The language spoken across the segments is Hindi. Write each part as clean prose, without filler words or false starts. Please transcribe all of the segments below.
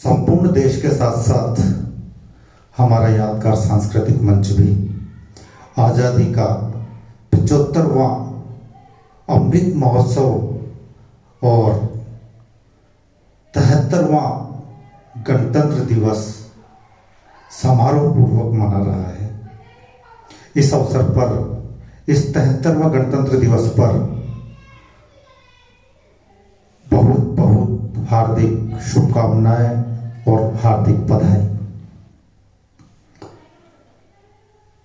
संपूर्ण देश के साथ साथ हमारा यादगार सांस्कृतिक मंच भी आज़ादी का 75वां अमृत महोत्सव और 73वां गणतंत्र दिवस समारोह पूर्वक मना रहा है। इस अवसर पर इस 73वां गणतंत्र दिवस पर बहुत बहुत हार्दिक शुभकामनाएं और हार्दिक बधाई।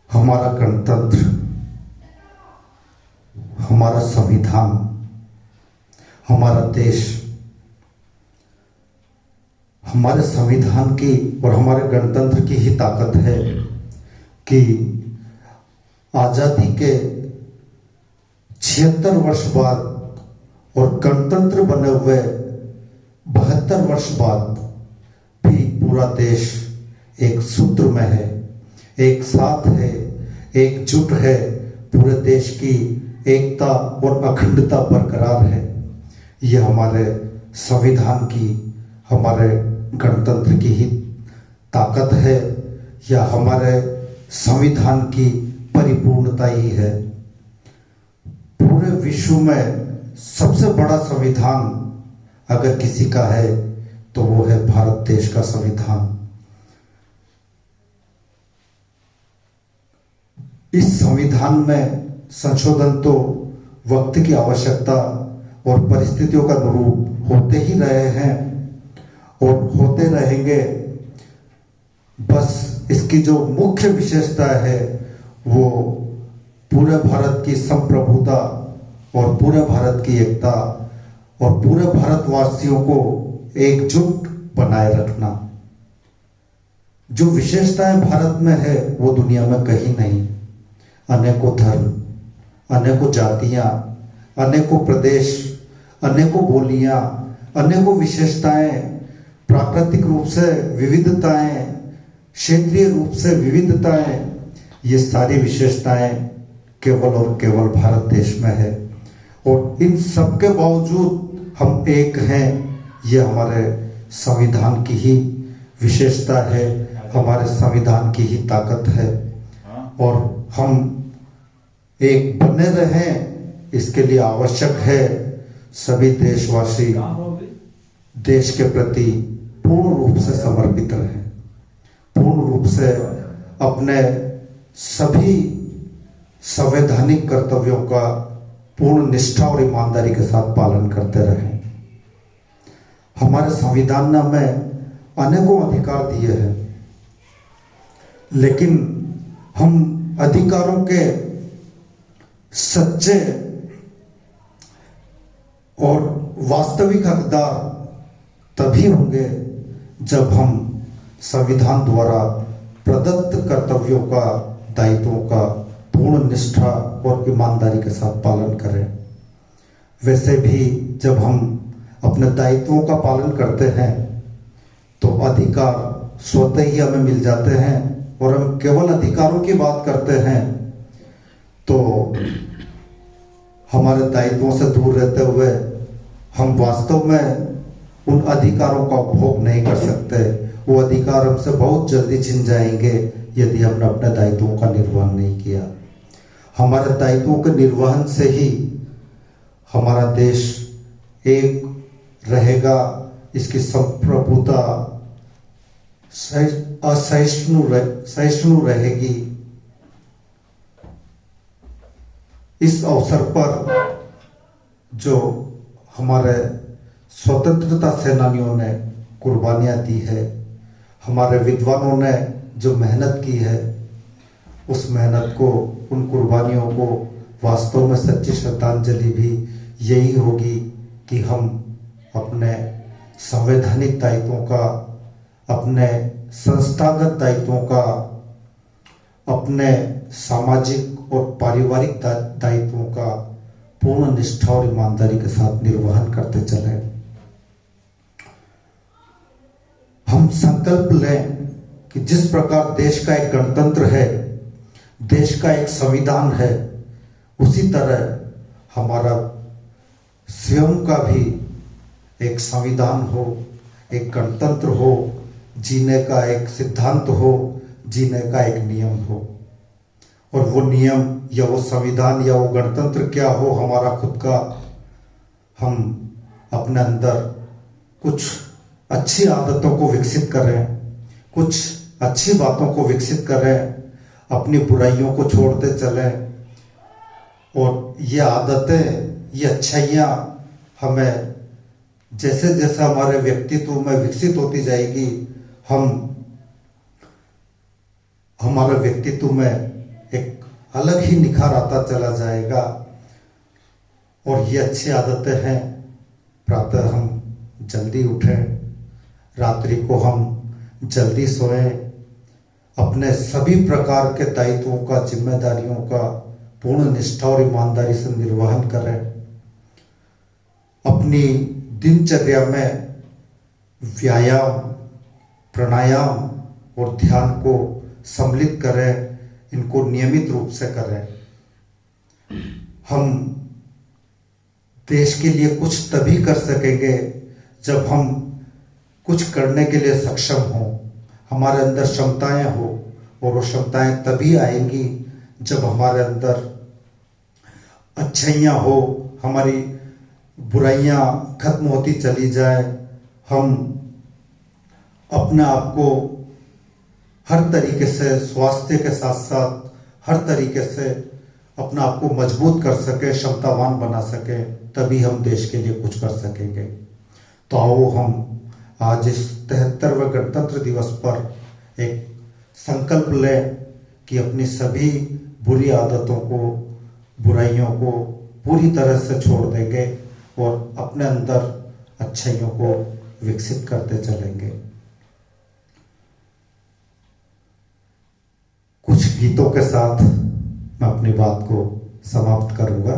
हमारा गणतंत्र, हमारा संविधान, हमारा देश, हमारे संविधान की और हमारे गणतंत्र की ही ताकत है कि आजादी के 76 वर्ष बाद और गणतंत्र बने हुए 72 वर्ष बाद भी पूरा देश एक सूत्र में है, एक साथ है, एकजुट है, पूरे देश की एकता और अखंडता बरकरार है। यह हमारे संविधान की, हमारे गणतंत्र की ही ताकत है, या हमारे संविधान की परिपूर्णता ही है। पूरे विश्व में सबसे बड़ा संविधान अगर किसी का है तो वो है भारत देश का संविधान। इस संविधान में संशोधन तो वक्त की आवश्यकता और परिस्थितियों का अनुरूप होते ही रहे हैं और होते रहेंगे। बस इसकी जो मुख्य विशेषता है वो पूरे भारत की संप्रभुता और पूरे भारत की एकता और पूरे भारतवासियों को एकजुट बनाए रखना। जो विशेषताएं भारत में है वो दुनिया में कहीं नहीं। अनेकों धर्म, अनेकों जातियां, अनेकों प्रदेश, अनेकों बोलियां, अनेकों विशेषताएं, प्राकृतिक रूप से विविधताएं, क्षेत्रीय रूप से विविधताएं, ये सारी विशेषताएं केवल और केवल भारत देश में है। और इन सब के बावजूद हम एक हैं, ये हमारे संविधान की ही विशेषता है, हमारे संविधान की ही ताकत है। और हम एक बने रहें, इसके लिए आवश्यक है सभी देशवासी देश के प्रति पूर्ण रूप से समर्पित रहें, पूर्ण रूप से अपने सभी संवैधानिक कर्तव्यों का पूर्ण निष्ठा और ईमानदारी के साथ पालन करते रहें। हमारे संविधान ने हमें अनेकों अधिकार दिए हैं, लेकिन हम अधिकारों के सच्चे और वास्तविक हकदार तभी होंगे जब हम संविधान द्वारा प्रदत्त कर्तव्यों का, दायित्वों का पूर्ण निष्ठा और ईमानदारी के साथ पालन करें। वैसे भी जब हम अपने दायित्वों का पालन करते हैं तो अधिकार स्वतः ही हमें मिल जाते हैं, और हम केवल अधिकारों की बात करते हैं तो हमारे दायित्वों से दूर रहते हुए हम वास्तव में उन अधिकारों का उपभोग नहीं कर सकते। वो अधिकार हमसे बहुत जल्दी छिन जाएंगे यदि हमने अपने दायित्वों का निर्वहन नहीं किया। हमारे दायित्वों के निर्वहन से ही हमारा देश एक रहेगा, इसकी संप्रभुता असहिष्णु रहेगी। इस अवसर पर जो हमारे स्वतंत्रता सेनानियों ने कुर्बानियां दी है, हमारे विद्वानों ने जो मेहनत की है, उस मेहनत को, उन कुर्बानियों को वास्तव में सच्ची श्रद्धांजलि भी यही होगी कि हम अपने संवैधानिक दायित्वों का, अपने संस्थागत दायित्वों का, अपने सामाजिक और पारिवारिक दायित्वों का पूर्ण निष्ठा और ईमानदारी के साथ निर्वहन करते चले। हम संकल्प लें कि जिस प्रकार देश का एक गणतंत्र है, देश का एक संविधान है, उसी तरह हमारा स्वयं का भी एक संविधान हो, एक गणतंत्र हो, जीने का एक सिद्धांत हो, जीने का एक नियम हो। और वो नियम या वो संविधान या वो गणतंत्र क्या हो, हमारा खुद का, हम अपने अंदर कुछ अच्छी आदतों को विकसित करें, कुछ अच्छी बातों को विकसित करें, अपनी बुराइयों को छोड़ते चलें। और ये आदतें, ये अच्छाइयाँ हमें जैसे जैसे हमारे व्यक्तित्व में विकसित होती जाएगी, हमारे व्यक्तित्व में एक अलग ही निखार आता चला जाएगा। और ये अच्छी आदतें हैं, प्रातः हम जल्दी उठें, रात्रि को हम जल्दी सोएं, अपने सभी प्रकार के दायित्वों का, जिम्मेदारियों का पूर्ण निष्ठा और ईमानदारी से निर्वहन करें, अपनी दिनचर्या में व्यायाम, प्राणायाम और ध्यान को सम्मिलित करें, इनको नियमित रूप से करें। हम देश के लिए कुछ तभी कर सकेंगे जब हम कुछ करने के लिए सक्षम हों, हमारे अंदर क्षमताएं हो। और वो क्षमताएं तभी आएंगी जब हमारे अंदर अच्छाइयाँ हो, हमारी बुराइयाँ खत्म होती चली जाए, हम अपने आप को हर तरीके से, स्वास्थ्य के साथ साथ हर तरीके से अपने आप को मजबूत कर सके, क्षमतावान बना सके, तभी हम देश के लिए कुछ कर सकेंगे। तो आओ हम आज इस 73वें गणतंत्र दिवस पर एक संकल्प लें कि अपनी सभी बुरी आदतों को, बुराइयों को पूरी तरह से छोड़ देंगे और अपने अंदर अच्छाइयों को विकसित करते चलेंगे। कुछ गीतों के साथ मैं अपनी बात को समाप्त करूंगा।